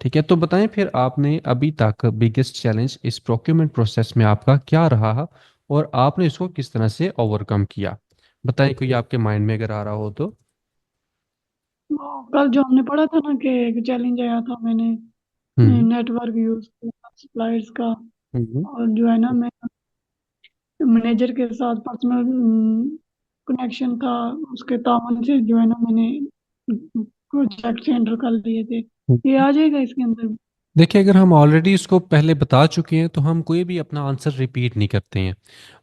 ठीक है, तो बताएं फिर आपने अभी तक बिगेस्ट चैलेंज इस प्रोक्योरमेंट प्रोसेस में आपका क्या रहा है और आपने इसको किस तरह से ओवरकम किया। बताएं कोई आपके माइंड में अगर आ रहा हो तो। वो कल जो हमने पढ़ा था ना कि एक चैलेंज आया था, मैंने हम्म। नेटवर्क यूज किया सप्लायर्स का। हम्म। और जो है ना, मैं मैनेजर के साथ पर्सनल कनेक्शन था, उसके तावन से जो है ना मैंने प्रोजेक्ट हैंडल कर लिए थे। ये आ जाएगा इसके अंदर। देखिए, अगर हम ऑलरेडी इसको पहले बता चुके हैं तो हम कोई भी अपना आंसर रिपीट नहीं करते हैं,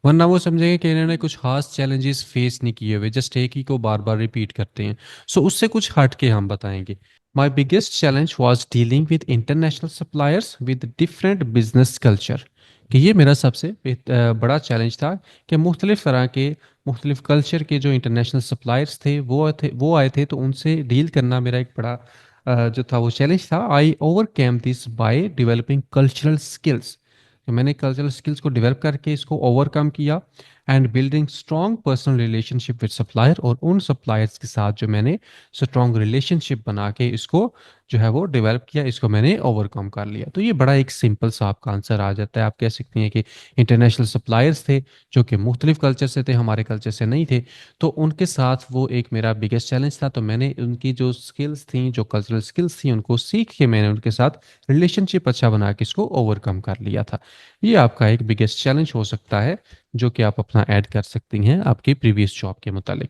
वरना वो समझेंगे कि इन्होंने कुछ खास चैलेंजेस फेस नहीं किए हुए, जस्ट एक ही को बार बार रिपीट करते हैं। सो उससे कुछ हट के हम बताएंगे। My biggest challenge was dealing with international suppliers with different business culture. कि ये मेरा सबसे बड़ा चैलेंज था कि मुख्तलिफ तरह के मुख्तलिफ कल्चर के जो इंटरनेशनल सप्लायर्स थे वो आए थे, तो उनसे डील करना मेरा एक बड़ा जो था वो चैलेंज था। आई overcame this by developing cultural skills. तो मैंने कल्चरल स्किल्स को डेवलप करके इसको ओवरकम किया। And building strong personal relationship with supplier, और उन सप्लायर्स के साथ जो मैंने स्ट्रॉन्ग रिलेशनशिप बना के इसको जो है वो डेवलप किया, इसको मैंने ओवरकम कर लिया। तो ये बड़ा एक सिंपल सा आपका आंसर आ जाता है। आप कह सकते हैं कि इंटरनेशनल सप्लायर्स थे जो कि मुख्तलिफ कल्चर से थे, हमारे कल्चर से नहीं थे, तो उनके साथ वो एक मेरा बिगेस्ट चैलेंज था। तो मैंने उनकी जो स्किल्स थी, जो कल्चरल स्किल्स थी, उनको सीख के मैंने उनके साथ रिलेशनशिप अच्छा बना के इसको ओवरकम कर लिया था। ये आपका एक बिगेस्ट चैलेंज हो सकता है जो कि आप अपना ऐड कर सकती हैं आपके प्रीवियस जॉब के मुतालिक।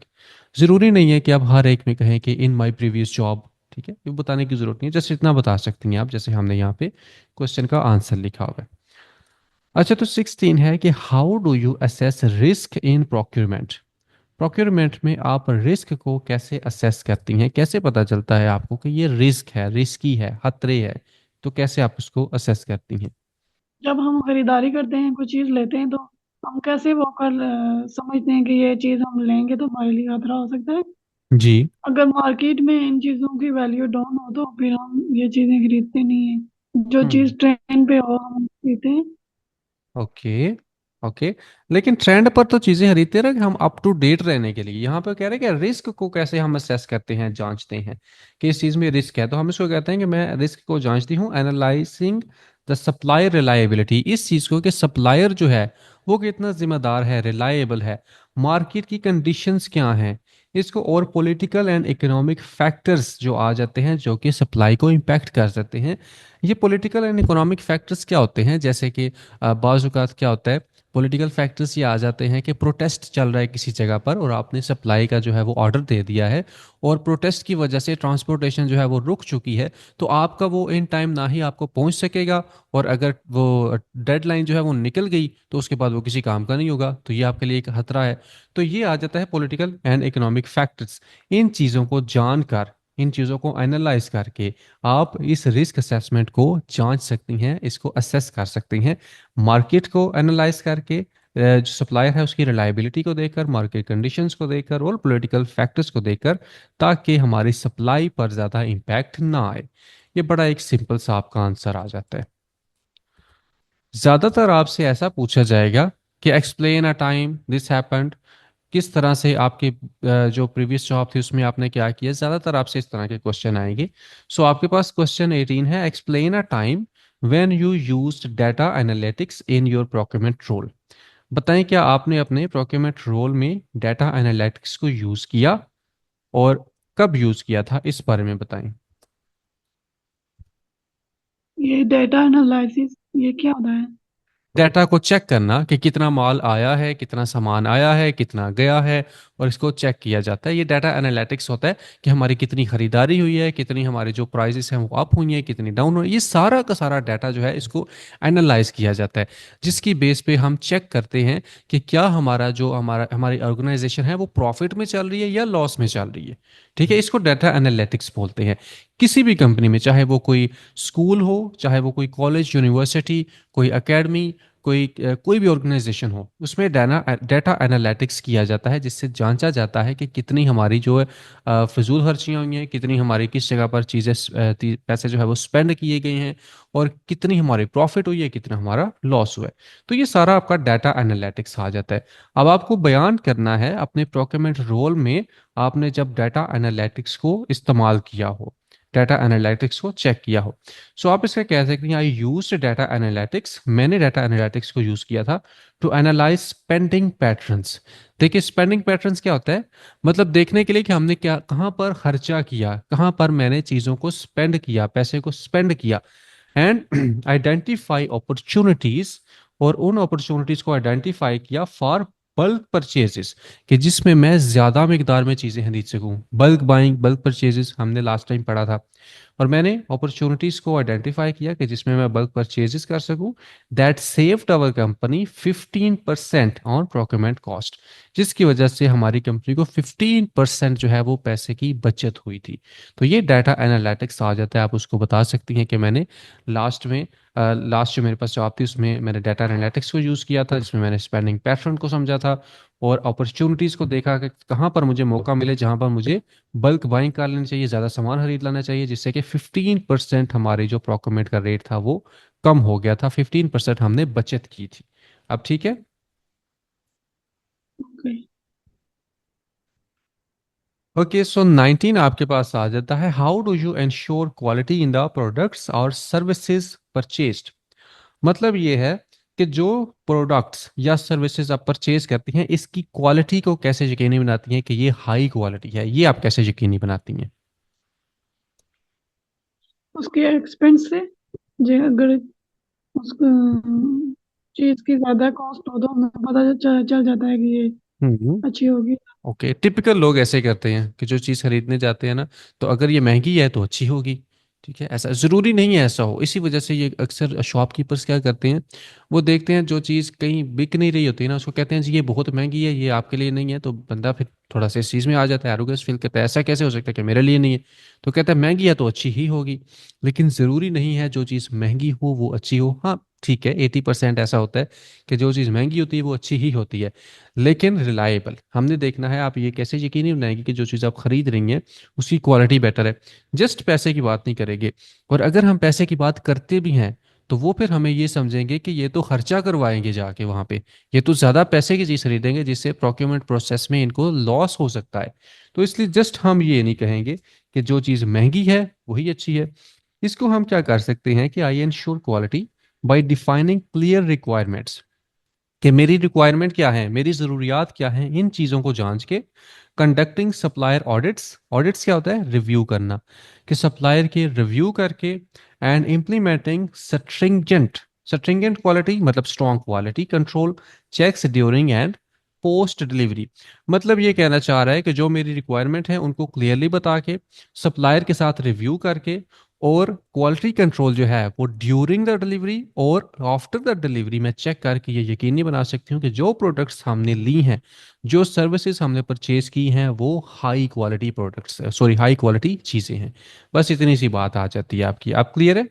ज़रूरी नहीं है कि आप हर एक में कहें कि इन माय प्रीवियस जॉब। ठीक है, ये बताने की ज़रूरत नहीं है, जस्ट इतना बता सकती हैं आप जैसे हमने यहाँ पे क्वेश्चन का आंसर लिखा हुआ है। अच्छा, तो 16 है कि how do you assess risk in procurement. Procurement में आप रिस्क को कैसे असेस करती हैं, कैसे पता चलता है आपको कि ये रिस्क है, रिस्की है, खतरे है, तो कैसे आप उसको असेस करती हैं। जब हम खरीदारी करते हैं, कोई चीज लेते हैं, तो हम कैसे वो कर समझते हैं कि ये चीज हम लेंगे तो हमारे लिए खतरा हो सकता है। जी। अगर मार्केट में इन चीजों की वैल्यू डाउन हो तो फिर हम ये चीजें खरीदते नहीं है। जो हम्म। चीज ट्रेंड पे हो हम खरीदते हैं। ओके। ओके। लेकिन ट्रेंड पर तो चीजें खरीदते रहे, हम अप टू डेट रहने के लिए यहाँ पे कह रहे हैं कि रिस्क को कैसे हम असेस करते हैं, जांचते हैं कि इस चीज में रिस्क है, तो हम इसको कहते हैं कि मैं रिस्क को जांचती हूँ, एनालाइजिंग द सप्लायर रिलायबिलिटी। इस चीज को कि सप्लायर जो है वो कितना जिम्मेदार है, रिलायबल है, मार्केट की कंडीशंस क्या हैं इसको, और पॉलिटिकल एंड इकोनॉमिक फैक्टर्स जो आ जाते हैं जो कि सप्लाई को इम्पैक्ट कर सकते हैं। ये पॉलिटिकल एंड इकोनॉमिक फैक्टर्स क्या होते हैं, जैसे कि बाज़ औक़ात क्या होता है, पॉलिटिकल फैक्टर्स ये आ जाते हैं कि प्रोटेस्ट चल रहा है किसी जगह पर और आपने सप्लाई का जो है वो ऑर्डर दे दिया है, और प्रोटेस्ट की वजह से ट्रांसपोर्टेशन जो है वो रुक चुकी है, तो आपका वो इन टाइम ना ही आपको पहुंच सकेगा, और अगर वो डेडलाइन जो है वो निकल गई तो उसके बाद वो किसी काम का नहीं होगा, तो ये आपके लिए एक खतरा है। तो ये आ जाता है पॉलिटिकल एंड इकोनॉमिक फैक्टर्स। इन चीज़ों को जानकर, इन चीज़ों को एनालाइज करके आप इस रिस्क असेसमेंट को जांच सकती हैं, इसको असेस कर सकती हैं, मार्केट को एनालाइज करके, जो सप्लायर है उसकी रिलायबिलिटी को देखकर, मार्केट कंडीशंस को देखकर और पॉलिटिकल फैक्टर्स को देखकर, ताकि हमारी सप्लाई पर ज़्यादा इम्पैक्ट ना आए। ये बड़ा एक सिंपल सा आपका आंसर आ जाता है। ज़्यादातर आपसे ऐसा पूछा जाएगा कि explain a time this happened, किस तरह से आपके जो प्रीवियस जॉब थी उसमें आपने क्या किया, ज़्यादातर आपसे इस तरह के क्वेश्चन आएंगे। सो आपके पास क्वेश्चन 18 है, explain a time when you used data analytics in your procurement role. बताएं क्या आपने अपने प्रोक्योरमेंट रोल में डाटा एनालिटिक्स को यूज़ किया, और कब यूज़ किया था, इस बारे में बताएं। ये डेटा एनालिसिस ये क्या होता है? डाटा को चेक करना कि कितना माल आया है, कितना सामान आया है, कितना गया है, और इसको चेक किया जाता है। ये डाटा एनालिटिक्स होता है कि हमारी कितनी खरीदारी हुई है, कितनी हमारी जो प्राइसेस हैं वो अप हुई हैं, कितनी डाउन हुई, ये सारा का सारा डाटा जो है इसको एनालाइज किया जाता है, जिसकी बेस पे हम चेक करते हैं कि क्या हमारा जो हमारी ऑर्गेनाइजेशन है वो प्रॉफिट में चल रही है या लॉस में चल रही है। ठीक है, इसको डाटा एनालिटिक्स बोलते हैं। किसी भी कंपनी में, चाहे वो कोई स्कूल हो, चाहे वो कोई कॉलेज यूनिवर्सिटी, कोई एकेडमी, कोई भी ऑर्गेनाइजेशन हो, उसमें डाटा एनालिटिक्स किया जाता है, जिससे जांचा जाता है कि कितनी हमारी जो है फिजूल खर्चियाँ हुई हैं, कितनी हमारी किस जगह पर चीज़ें पैसे जो है वो स्पेंड किए गए हैं, और कितनी हमारी प्रॉफिट हुई है, कितना हमारा लॉस हुआ है। तो ये सारा आपका डाटा एनालिटिक्स आ जाता है। अब आपको बयान करना है अपने प्रोक्योरमेंट रोल में आपने जब डाटा एनालिटिक्स को इस्तेमाल किया हो। डाटा एनालिटिक्स को चेक किया हो। सो आप इसका कह सकते हैं आई यूज्ड डाटा एनालिटिक्स, मैंने डाटा एनालिटिक्स को यूज़ किया था टू एनालाइज स्पेंडिंग पैटर्न्स। देखिए स्पेंडिंग पैटर्न्स क्या होता है, मतलब देखने के लिए कि हमने क्या कहाँ पर खर्चा किया, कहाँ पर मैंने चीज़ों को स्पेंड किया, पैसे को स्पेंड किया, एंड आइडेंटिफाई अपॉर्चुनिटीज, और उन अपॉर्चुनिटीज को आइडेंटिफाई किया फॉर बल्क परचेजेस, कि जिसमें मैं ज्यादा मिकदार में चीजें खरीद सकूं। बल्क बाइंग, बल्क परचेजेस हमने लास्ट टाइम पढ़ा था। और मैंने अपॉर्चुनिटीज को आइडेंटिफाई किया कि जिसमें मैं बल्क परचेजेस कर सकूं। That saved our company 15% on procurement cost, जिसकी वजह से हमारी कंपनी को 15% जो है वो पैसे की बचत हुई थी। तो ये डाटा एनालिटिक्स आ जाता है। आप उसको बता सकती हैं कि मैंने लास्ट में लास्ट जो मेरे पास जॉब थी उसमें मैंने डाटा एनालिटिक्स को यूज़ किया था, जिसमें मैंने स्पेंडिंग पैटर्न को समझा था और अपॉर्चुनिटीज़ को देखा कि कहाँ पर मुझे मौका मिले, जहाँ पर मुझे बल्क बाइंग कर लेनी चाहिए, ज़्यादा सामान खरीद लेना चाहिए, जिससे कि 15% हमारे जो प्रोक्योरमेंट का रेट था वो कम हो गया था, 15% हमने बचत की थी। अब ठीक है। ओके। ओके, सो 19 आपके पास आ जाता है, how do you ensure quality in the products और सर्विसेज परचेज्ड। मतलब ये है कि जो प्रोडक्ट्स या सर्विसेज आप परचेज करती हैं इसकी क्वालिटी को कैसे यकीनी बनाती हैं कि ये हाई क्वालिटी है, ये आप कैसे यकीनी बनाती हैं? उसके एक्सपेंस से, जो अगर उसको चीज की ज्यादा कॉस्ट हो तो हमें पता चल जाता है कि ये हम्म। अच्छी होगी। ओके, टिपिकल लोग ऐसे करते हैं कि जो चीज़ खरीदने जाते हैं ना, तो अगर ये महंगी है तो अच्छी होगी। ठीक है, ऐसा ज़रूरी नहीं है ऐसा हो। इसी वजह से ये अक्सर शॉपकीपर्स क्या करते हैं, वो देखते हैं जो चीज़ कहीं बिक नहीं रही होती है ना, उसको कहते हैं जी ये बहुत महंगी है, ये आपके लिए नहीं है। तो बंदा फिर थोड़ा सा इस चीज़ में आ जाता है, एरोगेंस फील करता है, ऐसा कैसे हो सकता है कि मेरे लिए नहीं है। तो कहता है महंगी है तो अच्छी ही होगी। लेकिन ज़रूरी नहीं है जो चीज़ महंगी हो वो अच्छी हो। हाँ ठीक है, 80% ऐसा होता है कि जो चीज़ महंगी होती है वो अच्छी ही होती है, लेकिन रिलायबल हमने देखना है। आप ये कैसे यकीनी बनाएंगे कि जो चीज़ आप खरीद रही हैं उसकी क्वालिटी बेटर है। जस्ट पैसे की बात नहीं करेंगे, और अगर हम पैसे की बात करते भी हैं तो वो फिर हमें ये समझेंगे कि ये तो खर्चा करवाएंगे जाके वहाँ पे, ये तो ज़्यादा पैसे की चीज़ खरीदेंगे जिससे प्रोक्योरमेंट प्रोसेस में इनको लॉस हो सकता है। तो इसलिए जस्ट हम ये नहीं कहेंगे कि जो चीज़ महंगी है वही अच्छी है। इसको हम क्या कर सकते हैं कि I ensure quality by defining clear requirements, कि मेरी रिक्वायरमेंट क्या है, मेरी ज़रूरियात क्या है, इन चीज़ों को जांच के कंडक्टिंग सप्लायर ऑडिट्स, ऑडिट्स क्या होता है, रिव्यू करना, कि सप्लायर के रिव्यू करके and implementing stringent, stringent quality मतलब strong quality control checks during and post delivery. मतलब ये कहना चाह रहा है कि जो मेरी रिक्वायरमेंट है उनको क्लियरली बता के, सप्लायर के साथ रिव्यू करके, और क्वालिटी कंट्रोल जो है वो ड्यूरिंग द डिलीवरी और आफ्टर द डिलीवरी मैं चेक करके ये यकीनी बना सकती हूँ कि जो प्रोडक्ट्स हमने ली हैं, जो सर्विसेज हमने परचेज की हैं वो high quality products, sorry high quality चीज़ें हैं। बस इतनी सी बात आ जाती है आपकी। आप क्लियर है?